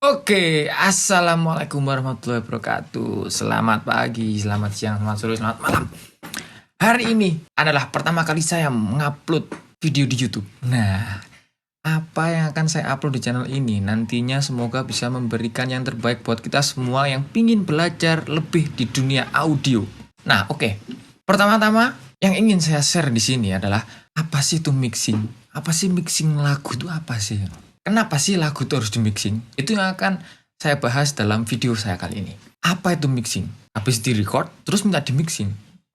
Oke, assalamualaikum warahmatullahi wabarakatuh. Selamat pagi, selamat siang, selamat sore, selamat malam. Hari ini adalah pertama kali saya mengupload video di YouTube. Nah, apa yang akan saya upload di channel ini nantinya semoga bisa memberikan yang terbaik buat kita semua yang pingin belajar lebih di dunia audio. Nah, oke. Pertama-tama yang ingin saya share di sini adalah apa sih itu mixing? Apa sih mixing lagu itu apa sih? Kenapa sih lagu itu harus di mixing? Itu yang akan saya bahas dalam video saya kali ini. Apa itu mixing? Habis di record, terus minta di mixing.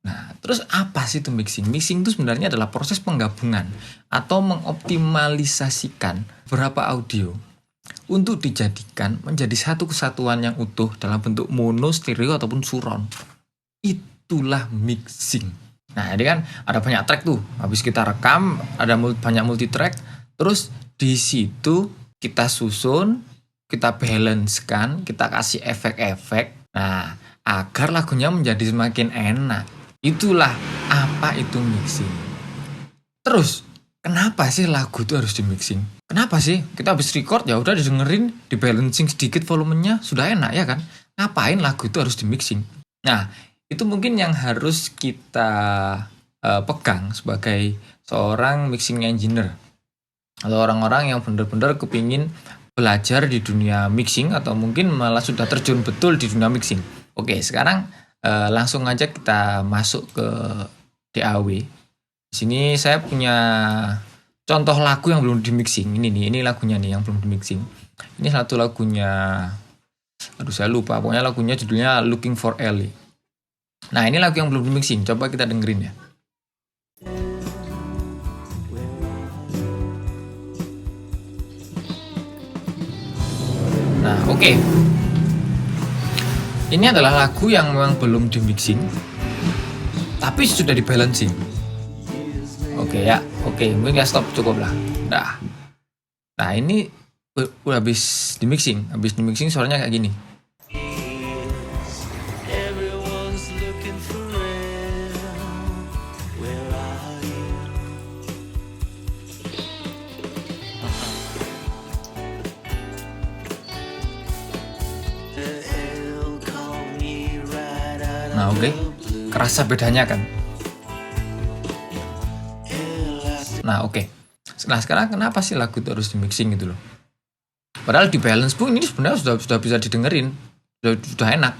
Nah, terus apa sih itu mixing? Mixing itu sebenarnya adalah proses penggabungan atau mengoptimalisasikan beberapa audio untuk dijadikan menjadi satu kesatuan yang utuh dalam bentuk mono, stereo, ataupun surround. Itulah mixing. Nah, ini kan ada banyak track tuh. Habis kita rekam, ada banyak multi track. Terus di situ kita susun, kita balance-kan, kita kasih efek-efek. Nah, agar lagunya menjadi semakin enak. Itulah apa itu mixing. Terus, kenapa sih lagu itu harus di mixing? Kenapa sih? Kita habis record ya udah didengerin, di balancing sedikit volumenya, sudah enak ya kan? Ngapain lagu itu harus di mixing? Nah, itu mungkin yang harus kita pegang sebagai seorang mixing engineer. Atau orang-orang yang benar-benar kepingin belajar di dunia mixing atau mungkin malah sudah terjun betul di dunia mixing. Oke, sekarang langsung aja kita masuk ke DAW. Di sini saya punya contoh lagu yang belum di mixing. Ini lagunya nih yang belum di mixing. Ini satu lagunya, aduh saya lupa, pokoknya lagunya judulnya Looking for Ellie. Nah, ini lagu yang belum di mixing, coba kita dengerin ya. Nah, oke. Ini adalah lagu yang memang belum di mixing, tapi sudah di balancing. Oke ya, oke, mungkin ya stop cukup lah. Nah ini udah habis di mixing, suaranya kayak gini. Nah, oke. Kerasa bedanya kan? Nah, oke. Nah, sekarang kenapa sih lagu itu harus di mixing gitu loh? Padahal di balance pun ini sebenarnya sudah bisa didengerin. Sudah enak.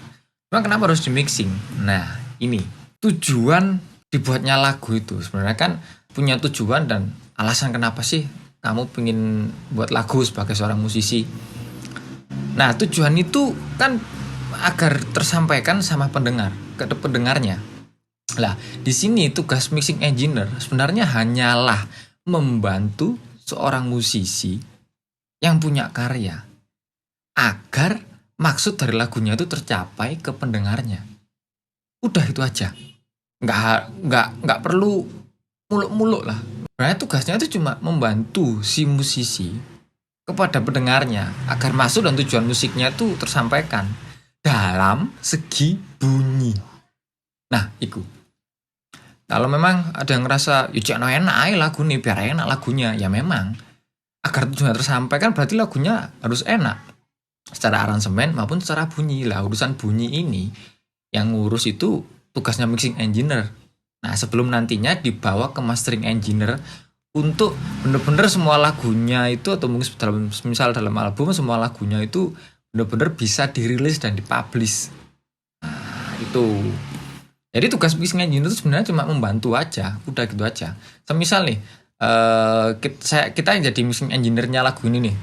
Cuma kenapa harus di mixing? Nah, ini tujuan dibuatnya lagu itu sebenarnya kan punya tujuan dan alasan kenapa sih kamu pengen buat lagu sebagai seorang musisi. Nah, tujuan itu kan agar tersampaikan sama pendengarnya. Lah, di sini tugas mixing engineer sebenarnya hanyalah membantu seorang musisi yang punya karya agar maksud dari lagunya itu tercapai ke pendengarnya. Udah itu aja. Nggak perlu muluk-muluk lah. Sebenarnya tugasnya itu cuma membantu si musisi kepada pendengarnya agar maksud dan tujuan musiknya itu tersampaikan dalam segi bunyi. Nah, itu. Kalau memang ada yang ngerasa, ya enak aja lagu nih, biar enak lagunya. Ya memang, agar tujuan tersampaikan berarti lagunya harus enak. Secara aransemen maupun secara bunyi. Lah, urusan bunyi ini, yang ngurus itu tugasnya mixing engineer. Nah, sebelum nantinya dibawa ke mastering engineer untuk bener-bener semua lagunya itu, atau mungkin misal dalam album, semua lagunya itu bener-bener bisa dirilis dan dipublish. Nah, itu. Jadi tugas mixing engineer itu sebenarnya cuma membantu aja, udah gitu aja. Semisal nih, kita yang jadi mixing engineer-nya lagu ini nih,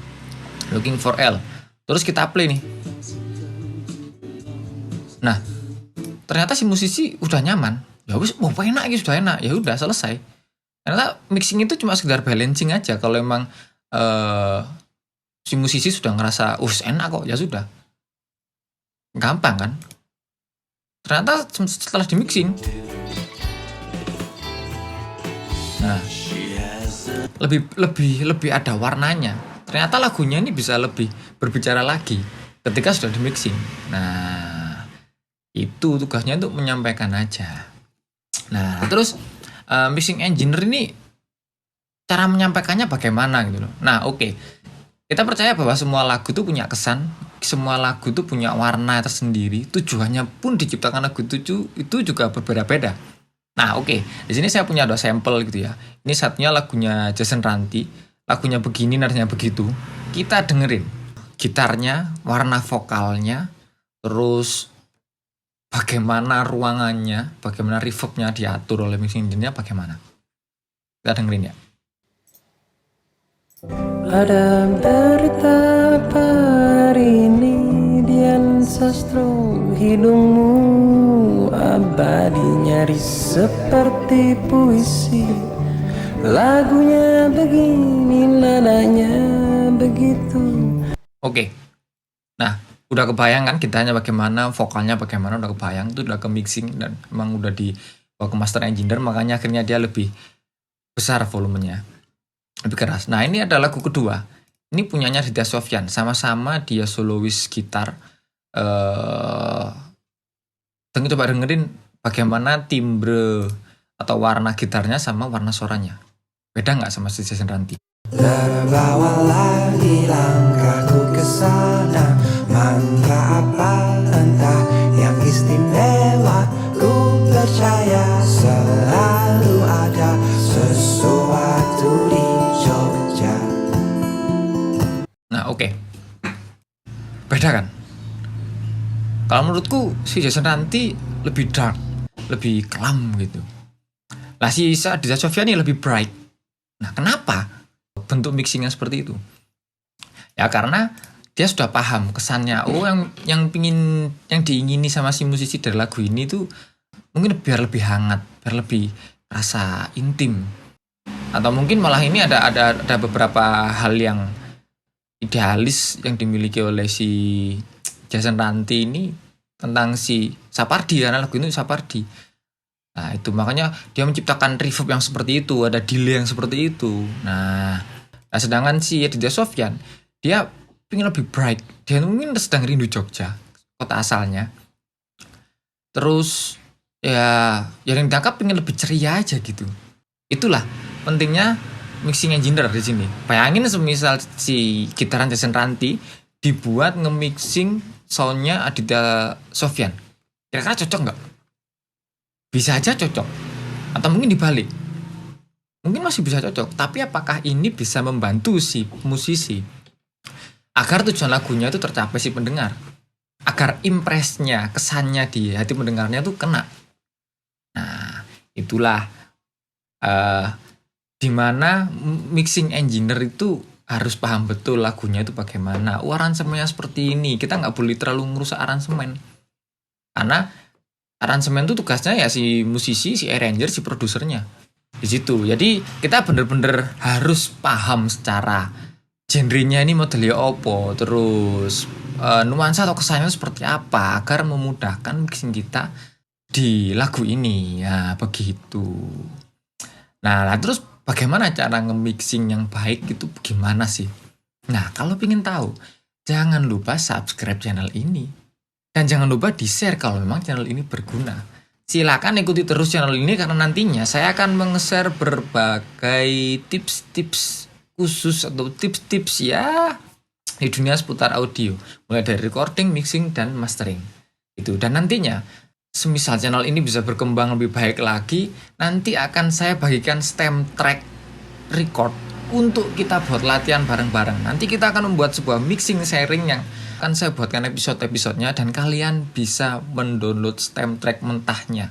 Looking for L. Terus kita play nih. Nah, ternyata si musisi udah nyaman. Ya wis, enak gitu, sudah enak. Ya udah selesai. Ternyata mixing itu cuma sekedar balancing aja. Kalau emang si musisi sudah ngerasa, enak kok, ya sudah. Gampang kan? Ternyata setelah di mixing, nah, lebih ada warnanya. Ternyata lagunya ini bisa lebih berbicara lagi ketika sudah di mixing. Nah, itu tugasnya untuk menyampaikan aja. Nah, terus mixing engineer ini cara menyampaikannya bagaimana gitu loh. Nah, oke. Kita percaya bahwa semua lagu tuh punya kesan, semua lagu tuh punya warna tersendiri. Tujuannya pun diciptakan lagu itu juga berbeda-beda. Nah, oke. Di sini saya punya 2 sampel gitu ya. Ini satunya lagunya Jason Ranti, lagunya begini, nadanya begitu. Kita dengerin gitarnya, warna vokalnya, terus bagaimana ruangannya, bagaimana reverbnya diatur oleh mixing engineer-nya bagaimana. Kita dengerin ya. Ada berita apa hari ini, Dian Sastro, hidungmu abadi nyaris seperti puisi. Lagunya begini, nadanya begitu. Oke. Nah, udah kebayang kan gitarnya bagaimana, vokalnya bagaimana, udah kebayang. Itu udah ke mixing dan emang udah dibawa ke master engineer, makanya akhirnya dia lebih besar volumenya, lebih keras. Nah, ini ada lagu kedua. Ini punyanya Aditya Sofyan, sama-sama dia solois gitar. Coba dengerin bagaimana timbre atau warna gitarnya sama warna suaranya. Beda nggak sama si Jason Ranti? Terbawa lagi langkahku ke sana, mantra apa entah yang istimewa. Ku percaya selalu ada sesuatu di Jogja. Nah, oke. Beda kan? Kalau menurutku si Jason Ranti lebih dark, lebih kelam gitu. Lah si Aditya Sofyan ini lebih bright. Nah, kenapa bentuk mixingnya seperti itu? Ya karena dia sudah paham kesannya. Oh, yang diingini sama si musisi dari lagu ini tuh mungkin biar lebih hangat, biar lebih rasa intim. Atau mungkin malah ini ada beberapa hal yang idealis yang dimiliki oleh si Jason Ranti ini tentang si Sapardi, karena lagu itu Sapardi. Nah, itu makanya dia menciptakan reverb yang seperti itu, ada delay yang seperti itu. Nah sedangkan si Aditya Sofyan dia pengen lebih bright. Dia mungkin sedang rindu Jogja, kota asalnya. Terus ya yang ditangkap pengen lebih ceria aja gitu. Itulah pentingnya mixing engineer di sini. Bayangin semisal si gitaran Jason Ranti dibuat nge-mixing soundnya Aditya Sofyan, kira-kira cocok nggak? Bisa aja cocok, atau mungkin dibalik, mungkin masih bisa cocok. Tapi apakah ini bisa membantu si musisi agar tujuan lagunya itu tercapai si pendengar, agar impresnya, kesannya di hati pendengarnya tuh kena? Nah, itulah dimana mixing engineer itu harus paham betul lagunya itu bagaimana. Aransemennya seperti ini, kita nggak boleh terlalu ngerusak aransemen, karena aransemen itu tugasnya ya si musisi, si arranger, si produsernya di situ. Jadi kita bener-bener harus paham secara genrenya ini modelnya opo, terus nuansa atau kesannya seperti apa agar memudahkan mixing kita di lagu ini. Ya begitu. Nah terus bagaimana cara nge-mixing yang baik itu gimana sih? Nah kalau pengen tahu, jangan lupa subscribe channel ini. Dan jangan lupa di-share kalau memang channel ini berguna. Silakan ikuti terus channel ini karena nantinya saya akan meng-share berbagai tips-tips khusus atau tips-tips ya di dunia seputar audio. Mulai dari recording, mixing, dan mastering. Itu. Dan nantinya semisal channel ini bisa berkembang lebih baik lagi, nanti akan saya bagikan stem track record untuk kita buat latihan bareng-bareng. Nanti kita akan membuat sebuah mixing sharing yang akan saya buatkan episode-episodenya dan kalian bisa mendownload stem track mentahnya.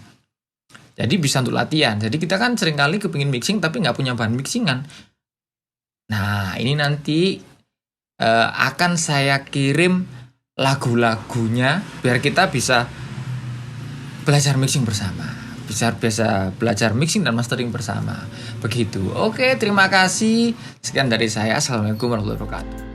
Jadi bisa untuk latihan. Jadi kita kan seringkali kepingin mixing tapi nggak punya bahan mixingan. Nah ini nanti akan saya kirim lagu-lagunya biar kita bisa belajar mixing bersama, bisa belajar mixing dan mastering bersama. Begitu. Oke, terima kasih. Sekian dari saya. Assalamualaikum warahmatullahi wabarakatuh.